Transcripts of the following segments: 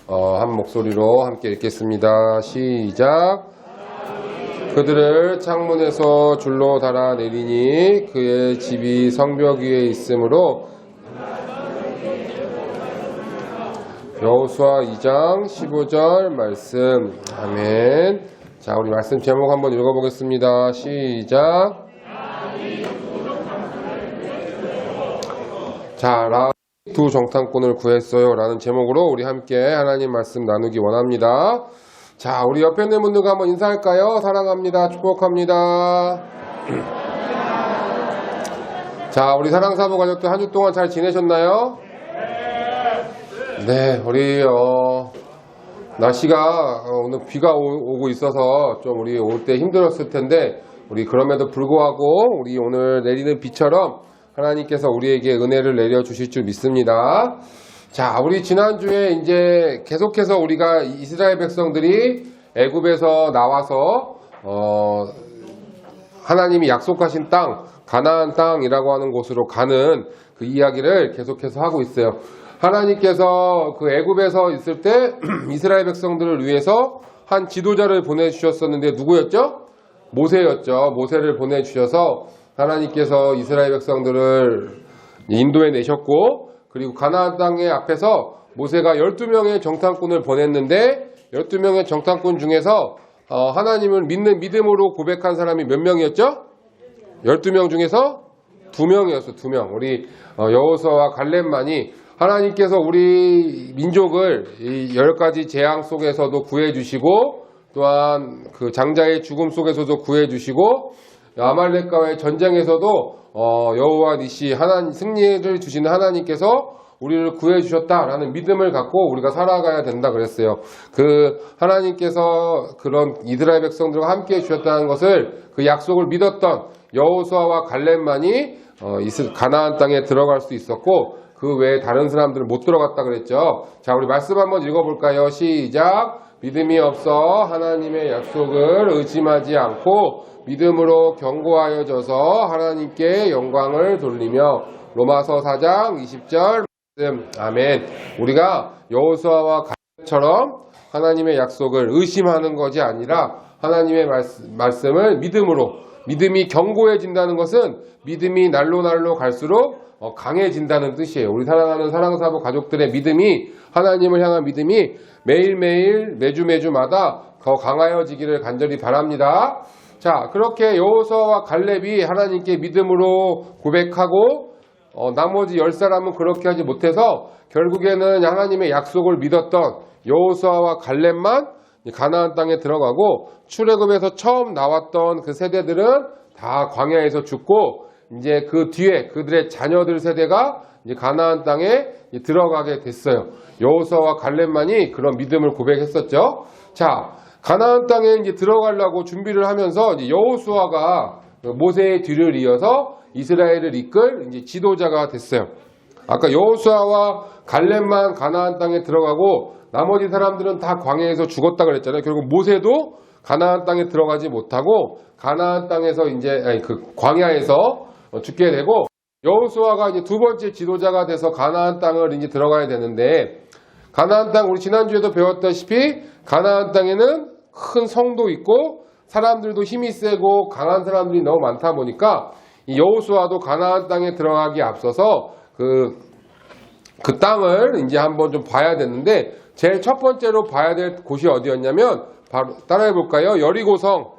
한 목소리로 함께 읽겠습니다. 시작. 그들을 창문에서 줄로 달아 내리니 그의 집이 성벽 위에 있으므로. 여호수아 2장 15절 말씀. 아멘. 자, 우리 말씀 제목 한번 읽어보겠습니다. 시작. 자, 두 정탐꾼을 구했어요 라는 제목으로 우리 함께 하나님 말씀 나누기 원합니다. 자, 우리 옆에 있는 분들과 한번 인사할까요? 사랑합니다. 축복합니다. 자, 우리 사랑사부 가족들 한 주 동안 잘 지내셨나요? 네, 우리 날씨가 오늘 비가 오고 있어서 좀 우리 올 때 힘들었을 텐데, 우리 그럼에도 불구하고 우리 오늘 내리는 비처럼 하나님께서 우리에게 은혜를 내려주실 줄 믿습니다. 자, 우리 지난주에 이제 계속해서 우리가 이스라엘 백성들이 애굽에서 나와서 하나님이 약속하신 땅, 가나안 땅이라고 하는 곳으로 가는 그 이야기를 계속해서 하고 있어요. 하나님께서 그 애굽에서 있을 때 이스라엘 백성들을 위해서 한 지도자를 보내주셨었는데 누구였죠? 모세였죠. 모세를 보내주셔서 하나님께서 이스라엘 백성들을 인도해 내셨고, 그리고 가나안 땅의 앞에서 모세가 12명의 정탐꾼을 보냈는데 12명의 정탐꾼 중에서 하나님을 믿는 믿음으로 고백한 사람이 몇 명이었죠? 12명 중에서 2명이었어. 2명. 우리 여호수아와 갈렙만이 하나님께서 우리 민족을 이 10가지 재앙 속에서도 구해주시고, 또한 그 장자의 죽음 속에서도 구해주시고, 아말렉과의 전쟁에서도 여호와 니시 하나님 승리를 주시는 하나님께서 우리를 구해주셨다라는 믿음을 갖고 우리가 살아가야 된다 그랬어요. 그 하나님께서 그런 이스라엘 백성들과 함께 해주셨다는 것을, 그 약속을 믿었던 여호수아와 갈렙만이 가나안 땅에 들어갈 수 있었고, 그 외에 다른 사람들은 못 들어갔다 그랬죠. 자, 우리 말씀 한번 읽어볼까요? 시작. 믿음이 없어 하나님의 약속을 의심하지 않고 믿음으로 견고하여져서 하나님께 영광을 돌리며. 로마서 4장 20절 말씀. 아멘. 우리가 여호수아와 갈렙처럼 하나님의 약속을 의심하는 것이 아니라 하나님의 말씀을 믿음으로, 믿음이 견고해진다는 것은 믿음이 날로 갈수록 강해진다는 뜻이에요. 우리 사랑하는 사랑사부 가족들의 믿음이, 하나님을 향한 믿음이 매일매일 매주마다 더 강하여지기를 간절히 바랍니다. 자, 그렇게 여호수아와 갈렙이 하나님께 믿음으로 고백하고 나머지 10사람은 그렇게 하지 못해서 결국에는 하나님의 약속을 믿었던 여호수아와 갈렙만 가나안 땅에 들어가고, 출애굽에서 처음 나왔던 그 세대들은 다 광야에서 죽고, 이제 그 뒤에 그들의 자녀들 세대가 이제 가나안 땅에 들어가게 됐어요. 여호수아와 갈렙만이 그런 믿음을 고백했었죠. 자, 가나안 땅에 이제 들어가려고 준비를 하면서 이제 여호수아가 모세의 뒤를 이어서 이스라엘을 이끌 이제 지도자가 됐어요. 아까 여호수아와 갈렙만 가나안 땅에 들어가고 나머지 사람들은 다 광야에서 죽었다 그랬잖아요. 결국 모세도 가나안 땅에 들어가지 못하고 가나안 땅에서 이제 그 광야에서 죽게 되고, 여호수아가 이제 두 번째 지도자가 돼서 가나안 땅을 이제 들어가야 되는데, 가나안 땅 우리 지난주에도 배웠다시피 가나안 땅에는 큰 성도 있고 사람들도 힘이 세고 강한 사람들이 너무 많다 보니까 이 여호수아도 가나안 땅에 들어가기 앞서서 그 땅을 이제 한번 좀 봐야 되는데, 제일 첫 번째로 봐야 될 곳이 어디였냐면 바로 따라해 볼까요? 여리고성.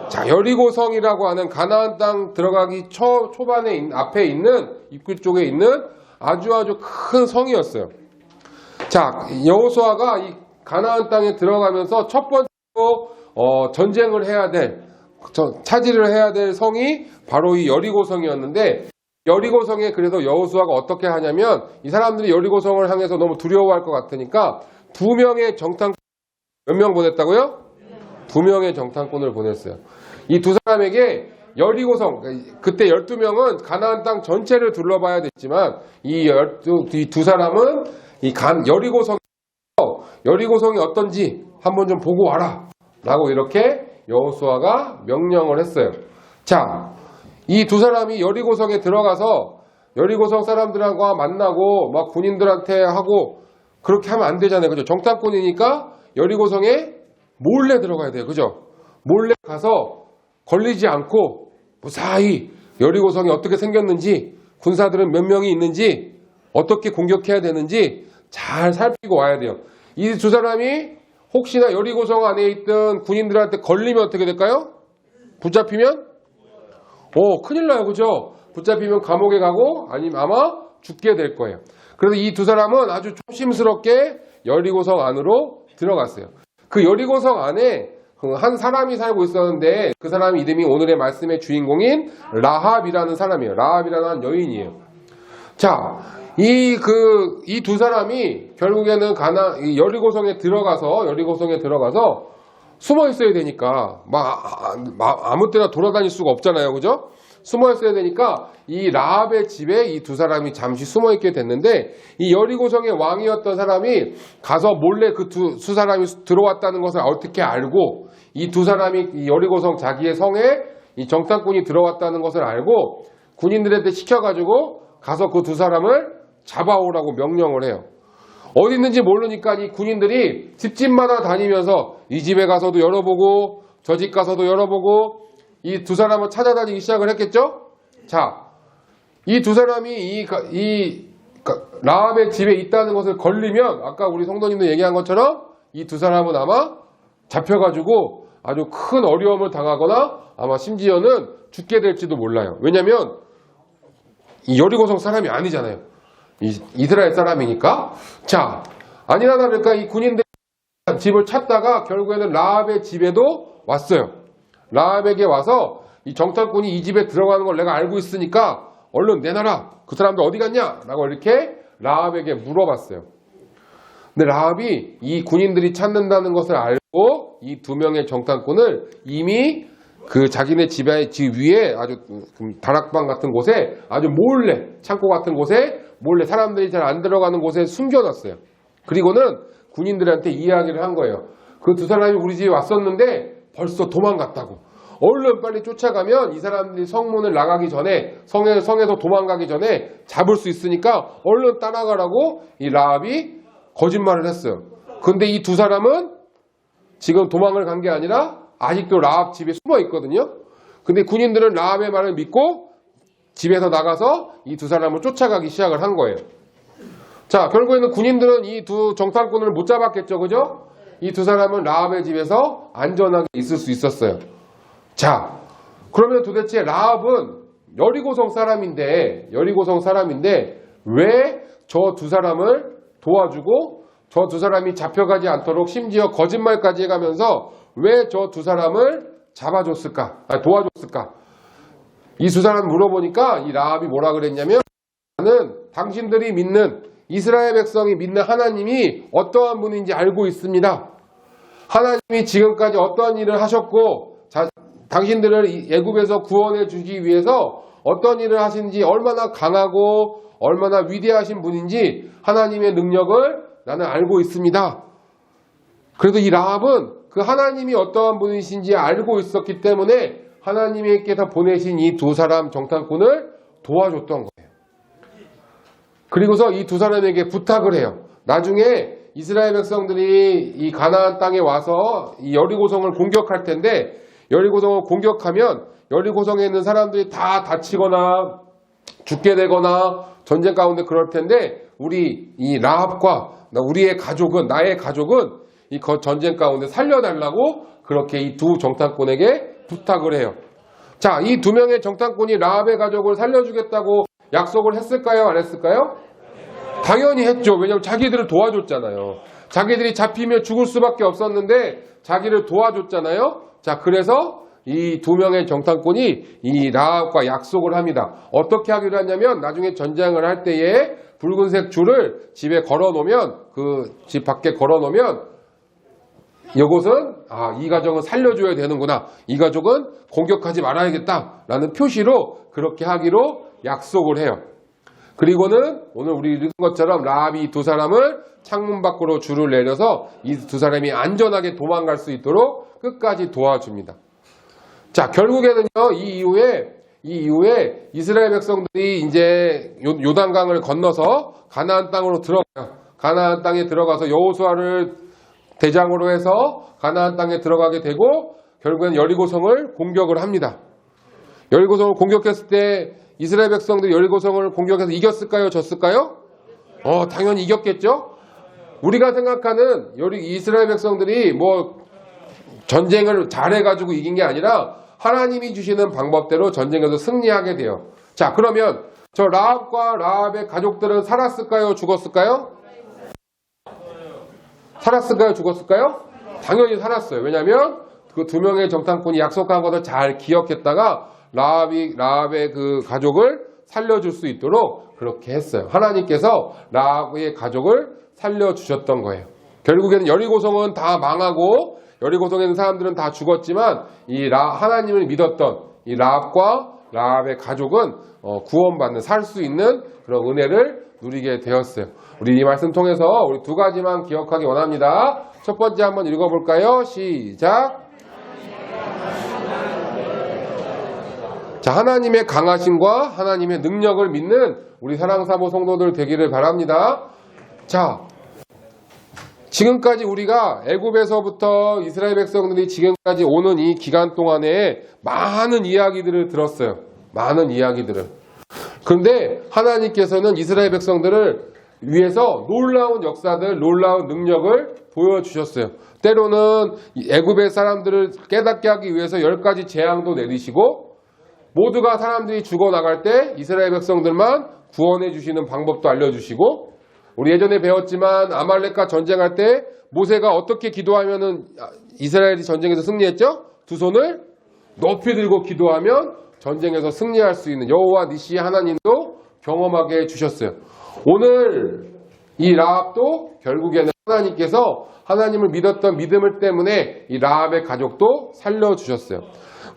자, 여리고성이라고 하는 가나안 땅 들어가기 초반에 앞에 있는 입구 쪽에 있는 아주 큰 성이었어요. 자, 여호수아가 이 가나안 땅에 들어가면서 첫 번째로 전쟁을 해야 될, 차지를 해야 될 성이 바로 이 여리고성이었는데, 여리고성에 그래서 여호수아가 어떻게 하냐면, 이 사람들이 여리고성을 향해서 너무 두려워할 것 같으니까 2명의 정탐꾼, 몇 명 보냈다고요? 2명의 정탐꾼을 보냈어요. 이 두 사람에게 여리고성, 그때 12명은 가나안 땅 전체를 둘러봐야 됐지만 이 두 사람은 여리고성이 어떤지 한번 좀 보고 와라 라고 이렇게 여호수아가 명령을 했어요. 자, 이 두 사람이 여리고성에 들어가서 여리고성 사람들과 만나고 막 군인들한테 하고 그렇게 하면 안 되잖아요. 그죠? 정탐꾼이니까 여리고성에 몰래 들어가야 돼요. 그죠? 몰래 가서 걸리지 않고 무사히 여리고성이 어떻게 생겼는지, 군사들은 몇 명이 있는지, 어떻게 공격해야 되는지 잘 살피고 와야 돼요. 이 두 사람이 혹시나 여리고성 안에 있던 군인들한테 걸리면 어떻게 될까요? 붙잡히면? 큰일 나요. 그죠? 붙잡히면 감옥에 가고 아니면 아마 죽게 될 거예요. 그래서 이 두 사람은 아주 조심스럽게 여리고성 안으로 들어갔어요. 그 여리고성 안에 한 사람이 살고 있었는데 그 사람 이름이 오늘의 말씀의 주인공인 라합이라는 사람이에요. 라합이라는 여인이에요. 자, 이 두 사람이 결국에는 여리고성에 들어가서 숨어 있어야 되니까 아무 때나 돌아다닐 수가 없잖아요. 그죠? 숨어 있어야 되니까 이 라합의 집에 이 두 사람이 잠시 숨어 있게 됐는데 이 여리고성의 왕이었던 사람이 가서 몰래 그 두 사람이 들어왔다는 것을 어떻게 알고 이 두 사람이 이 여리고성 자기의 성에 이 정탐꾼이 들어왔다는 것을 알고 군인들한테 시켜가지고 가서 그 두 사람을 잡아오라고 명령을 해요. 어디 있는지 모르니까 이 군인들이 집집마다 다니면서 이 집에 가서도 열어보고 저 집 가서도 열어보고 이 두 사람을 찾아다니기 시작을 했겠죠? 자, 이 두 사람이 라합의 집에 있다는 것을 걸리면 아까 우리 성도님도 얘기한 것처럼 이 두 사람은 아마 잡혀가지고 아주 큰 어려움을 당하거나 아마 심지어는 죽게 될지도 몰라요. 왜냐면 이 여리고성 사람이 아니잖아요. 이스라엘 사람이니까. 자, 아니나 다를까 이 군인들 집을 찾다가 결국에는 라합의 집에도 왔어요. 라합에게 와서 이 정탐꾼이 이 집에 들어가는 걸 내가 알고 있으니까 얼른 내놔라. 그 사람들 어디 갔냐? 라고 이렇게 라합에게 물어봤어요. 근데 라합이 이 군인들이 찾는다는 것을 알고 이 두 명의 정탐꾼을 이미 그 자기네 집 위에 아주 다락방 같은 곳에 아주 몰래 창고 같은 곳에 몰래 사람들이 잘 안 들어가는 곳에 숨겨놨어요. 그리고는 군인들한테 이야기를 한 거예요. 그 두 사람이 우리 집에 왔었는데 벌써 도망갔다고. 얼른 빨리 쫓아가면 이 사람들이 성문을 나가기 전에 성에서 도망가기 전에 잡을 수 있으니까 얼른 따라가라고 이 라합이 거짓말을 했어요. 근데 이 두 사람은 지금 도망을 간 게 아니라 아직도 라합 집에 숨어 있거든요. 근데 군인들은 라합의 말을 믿고 집에서 나가서 이 두 사람을 쫓아가기 시작을 한 거예요. 자, 결국에는 군인들은 이 두 정탐꾼을 못 잡았겠죠. 그죠? 이 두 사람은 라합의 집에서 안전하게 있을 수 있었어요. 자, 그러면 도대체 라합은 여리고성 사람인데 왜 저 두 사람을 도와주고 저 두 사람이 잡혀가지 않도록 심지어 거짓말까지 해가면서 왜 저 두 사람을 도와줬을까? 이 두 사람 물어보니까 이 라합이 뭐라 그랬냐면 나는 당신들이 믿는 이스라엘 백성이 믿는 하나님이 어떠한 분인지 알고 있습니다. 하나님이 지금까지 어떠한 일을 하셨고 당신들을 애굽에서 구원해 주기 위해서 어떤 일을 하신지 얼마나 강하고 얼마나 위대하신 분인지 하나님의 능력을 나는 알고 있습니다. 그래도 이 라합은 그 하나님이 어떠한 분이신지 알고 있었기 때문에 하나님께서 보내신 이 두 사람 정탐꾼을 도와줬던 거예요. 그리고서 이 두 사람에게 부탁을 해요. 나중에 이스라엘 백성들이 이 가나안 땅에 와서 이 여리고성을 공격할 텐데 여리고성을 공격하면 여리고성에 있는 사람들이 다 다치거나 죽게 되거나 전쟁 가운데 그럴 텐데 우리 이 라합과 나의 가족은 이 전쟁 가운데 살려달라고 그렇게 이 두 정탐꾼에게 부탁을 해요. 자, 이 두 명의 정탐꾼이 라합의 가족을 살려주겠다고 약속을 했을까요? 안 했을까요? 당연히 했죠. 왜냐하면 자기들을 도와줬잖아요. 자기들이 잡히면 죽을 수밖에 없었는데 자기를 도와줬잖아요. 자, 그래서 이 두 명의 정탐꾼이 이 라합과 약속을 합니다. 어떻게 하기로 했냐면 나중에 전쟁을 할 때에 붉은색 줄을 집에 걸어놓으면 그 집 밖에 걸어놓으면 이것은 이 가족은 살려줘야 되는구나. 이 가족은 공격하지 말아야겠다라는 표시로 그렇게 하기로 약속을 해요. 그리고는 오늘 우리 읽은 것처럼 라합이 이 두 사람을 창문 밖으로 줄을 내려서 이 두 사람이 안전하게 도망갈 수 있도록 끝까지 도와줍니다. 자, 결국에는요, 이 이후에 이스라엘 백성들이 이제 요단강을 건너서 가나안 땅으로 들어가요. 가나안 땅에 들어가서 여호수아를 대장으로 해서 가나안 땅에 들어가게 되고 결국엔 여리고성을 공격을 합니다. 여리고성을 공격했을 때 이스라엘 백성들이 여리고성을 공격해서 이겼을까요? 졌을까요? 당연히 이겼겠죠? 우리가 생각하는 이스라엘 백성들이 뭐 전쟁을 잘해가지고 이긴 게 아니라 하나님이 주시는 방법대로 전쟁에서 승리하게 돼요. 자, 그러면 저 라합과 라합의 가족들은 살았을까요? 죽었을까요? 살았을까요? 죽었을까요? 당연히 살았어요. 왜냐하면 그 두 명의 정탐꾼이 약속한 것을 잘 기억했다가 라합의 그 가족을 살려줄 수 있도록 그렇게 했어요. 하나님께서 라합의 가족을 살려주셨던 거예요. 결국에는 여리고성은 다 망하고 여리고성에 있는 사람들은 다 죽었지만 하나님을 믿었던 이 라합과 라합의 가족은 구원받는 살 수 있는 그런 은혜를 누리게 되었어요. 우리 이 말씀 통해서 우리 두 가지만 기억하기 원합니다. 첫 번째 한번 읽어볼까요? 시작. 자, 하나님의 강하심과 하나님의 능력을 믿는 우리 사랑사모 성도들 되기를 바랍니다. 자, 지금까지 우리가 애굽에서부터 이스라엘 백성들이 지금까지 오는 이 기간 동안에 많은 이야기들을 들었어요. 많은 이야기들을. 그런데 하나님께서는 이스라엘 백성들을 위해서 놀라운 역사들, 놀라운 능력을 보여주셨어요. 때로는 애굽의 사람들을 깨닫게 하기 위해서 10가지 재앙도 내리시고 모두가 사람들이 죽어나갈 때 이스라엘 백성들만 구원해 주시는 방법도 알려주시고 우리 예전에 배웠지만 아말렉과 전쟁할 때 모세가 어떻게 기도하면은 이스라엘이 전쟁에서 승리했죠? 두 손을 높이 들고 기도하면 전쟁에서 승리할 수 있는 여호와 니시 하나님도 경험하게 해주셨어요. 오늘 이 라합도 결국에는 하나님께서 하나님을 믿었던 믿음을 때문에 이 라합의 가족도 살려주셨어요.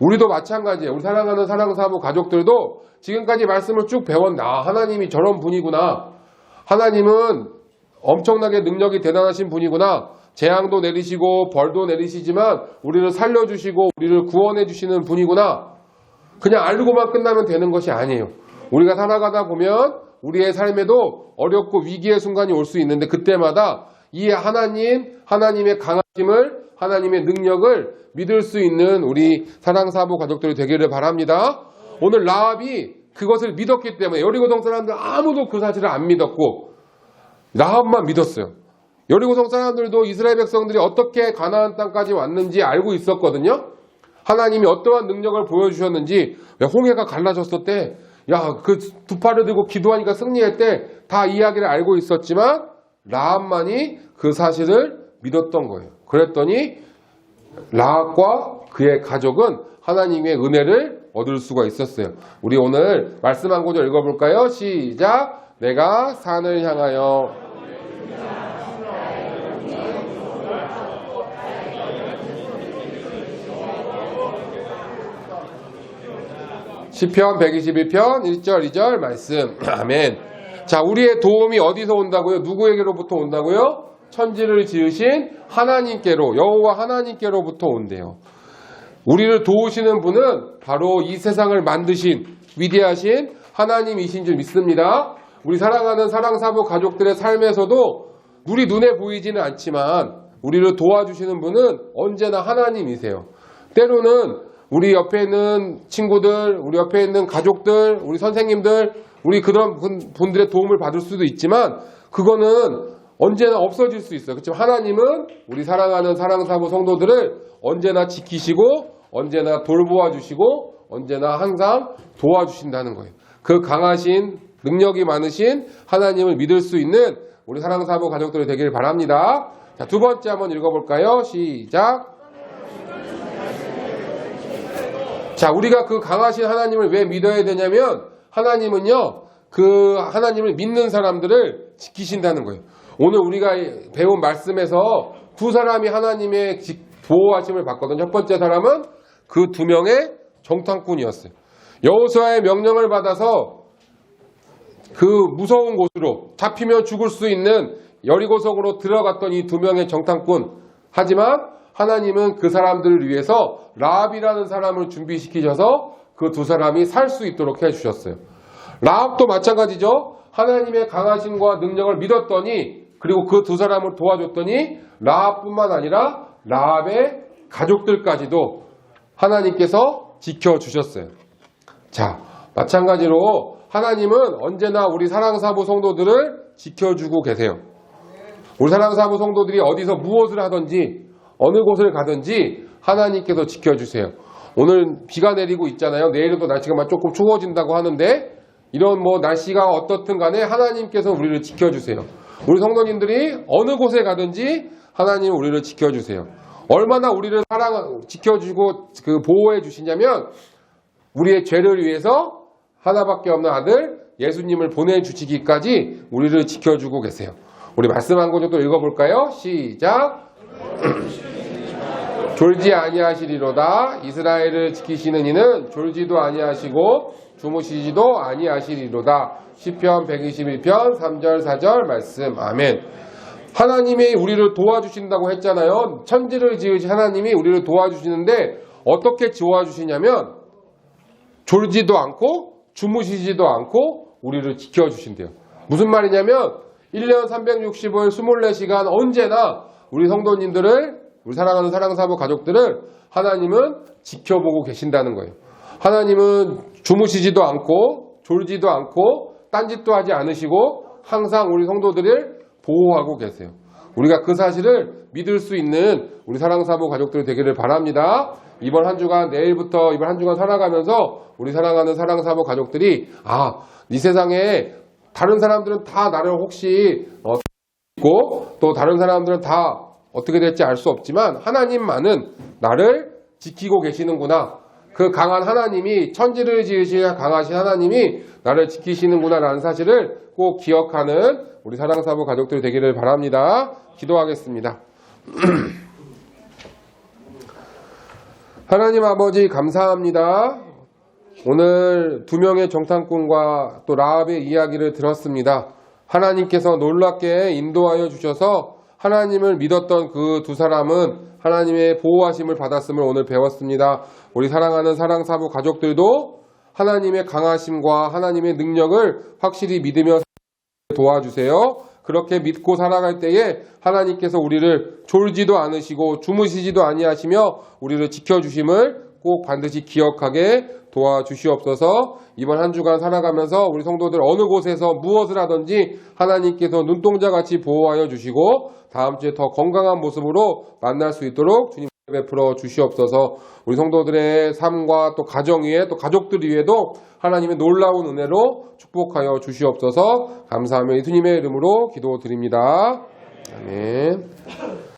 우리도 마찬가지예요. 우리 사랑하는 사랑사모 가족들도 지금까지 말씀을 쭉 배웠나 하나님이 저런 분이구나. 하나님은 엄청나게 능력이 대단하신 분이구나. 재앙도 내리시고 벌도 내리시지만 우리를 살려주시고 우리를 구원해 주시는 분이구나. 그냥 알고만 끝나면 되는 것이 아니에요. 우리가 살아가다 보면 우리의 삶에도 어렵고 위기의 순간이 올 수 있는데 그때마다 이 하나님의 강하심을 하나님의 능력을 믿을 수 있는 우리 사랑사모 가족들이 되기를 바랍니다. 오늘 라합이 그것을 믿었기 때문에 여리고성 사람들 아무도 그 사실을 안 믿었고 라합만 믿었어요. 여리고성 사람들도 이스라엘 백성들이 어떻게 가나안 땅까지 왔는지 알고 있었거든요. 하나님이 어떠한 능력을 보여주셨는지 홍해가 갈라졌을 때 그 두 팔을 들고 기도하니까 승리했대 다 이야기를 알고 있었지만 라합만이 그 사실을 믿었던 거예요. 그랬더니 라합과 그의 가족은 하나님의 은혜를 얻을 수가 있었어요. 우리 오늘 말씀 한 구절 읽어볼까요? 시작. 내가 산을 향하여 시편 121편 1절 2절 말씀. 아멘. 자, 우리의 도움이 어디서 온다고요? 누구에게로부터 온다고요? 천지를 지으신 하나님께로, 여호와 하나님께로부터 온대요. 우리를 도우시는 분은 바로 이 세상을 만드신 위대하신 하나님이신 줄 믿습니다. 우리 사랑하는 사랑사모 가족들의 삶에서도 우리 눈에 보이지는 않지만 우리를 도와주시는 분은 언제나 하나님이세요. 때로는 우리 옆에 있는 친구들, 우리 옆에 있는 가족들, 우리 선생님들, 우리 그런 분들의 도움을 받을 수도 있지만 그거는 언제나 없어질 수 있어요. 그렇지만 하나님은 우리 사랑하는 사랑사모 성도들을 언제나 지키시고 언제나 돌보아 주시고 언제나 항상 도와주신다는 거예요. 그 강하신 능력이 많으신 하나님을 믿을 수 있는 우리 사랑사모 가족들이 되길 바랍니다. 자, 두 번째 한번 읽어볼까요? 시작. 자, 우리가 그 강하신 하나님을 왜 믿어야 되냐면 하나님은요, 그 하나님을 믿는 사람들을 지키신다는 거예요. 오늘 우리가 배운 말씀에서 두 사람이 하나님의 보호하심을 받거든요. 첫 번째 사람은 그 두 명의 정탐꾼이었어요. 여호수아의 명령을 받아서 그 무서운 곳으로 잡히면 죽을 수 있는 여리고성으로 들어갔던 이 두 명의 정탐꾼. 하지만 하나님은 그 사람들을 위해서 라합이라는 사람을 준비시키셔서 그 두 사람이 살 수 있도록 해주셨어요. 라합도 마찬가지죠. 하나님의 강하심과 능력을 믿었더니 그리고 그 두 사람을 도와줬더니 라합뿐만 아니라 라합의 가족들까지도 하나님께서 지켜주셨어요. 자, 마찬가지로 하나님은 언제나 우리 사랑사부 성도들을 지켜주고 계세요. 우리 사랑사부 성도들이 어디서 무엇을 하든지 어느 곳을 가든지 하나님께서 지켜주세요. 오늘 비가 내리고 있잖아요. 내일도 날씨가 조금 추워진다고 하는데 이런 날씨가 어떻든 간에 하나님께서 우리를 지켜주세요. 우리 성도님들이 어느 곳에 가든지 하나님은 우리를 지켜주세요. 얼마나 우리를 지켜주고 보호해 주시냐면 우리의 죄를 위해서 하나밖에 없는 아들 예수님을 보내주시기까지 우리를 지켜주고 계세요. 우리 말씀 한 구절 또 읽어볼까요? 시작. 졸지 아니하시리로다. 이스라엘을 지키시는 이는 졸지도 아니하시고 주무시지도 아니하시리로다. 시편 121편 3절 4절 말씀. 아멘. 하나님이 우리를 도와주신다고 했잖아요. 천지를 지으신 하나님이 우리를 도와주시는데 어떻게 도와주시냐면 졸지도 않고 주무시지도 않고 우리를 지켜주신대요. 무슨 말이냐면 1년 365일 24시간 언제나 우리 성도님들을 우리 사랑하는 사랑사부 가족들을 하나님은 지켜보고 계신다는 거예요. 하나님은 주무시지도 않고 졸지도 않고 딴짓도 하지 않으시고 항상 우리 성도들을 보호하고 계세요. 우리가 그 사실을 믿을 수 있는 우리 사랑사부 가족들 되기를 바랍니다. 이번 한 주간 내일부터 이번 한 주간 살아가면서 우리 사랑하는 사랑사부 가족들이 이 세상에 다른 사람들은 다 나를 혹시 있고 또 다른 사람들은 다 어떻게 될지 알 수 없지만 하나님만은 나를 지키고 계시는구나. 그 강한 하나님이 천지를 지으신 강하신 하나님이 나를 지키시는구나 라는 사실을 꼭 기억하는 우리 사랑사부 가족들 되기를 바랍니다. 기도하겠습니다. 하나님 아버지 감사합니다. 오늘 두 명의 정탐꾼과 또 라합의 이야기를 들었습니다. 하나님께서 놀랍게 인도하여 주셔서 하나님을 믿었던 그 두 사람은 하나님의 보호하심을 받았음을 오늘 배웠습니다. 우리 사랑하는 사랑사부 가족들도 하나님의 강하심과 하나님의 능력을 확실히 믿으며 도와주세요. 그렇게 믿고 살아갈 때에 하나님께서 우리를 졸지도 않으시고 주무시지도 아니하시며 우리를 지켜주심을 꼭 반드시 기억하게 도와주시옵소서. 이번 한 주간 살아가면서 우리 성도들 어느 곳에서 무엇을 하든지 하나님께서 눈동자같이 보호하여 주시고 다음 주에 더 건강한 모습으로 만날 수 있도록 주님 베풀어 주시옵소서. 우리 성도들의 삶과 또 가정 위에 또 가족들 위에도 하나님의 놀라운 은혜로 축복하여 주시옵소서. 감사하며 예수님의 이름으로 기도드립니다. 아멘.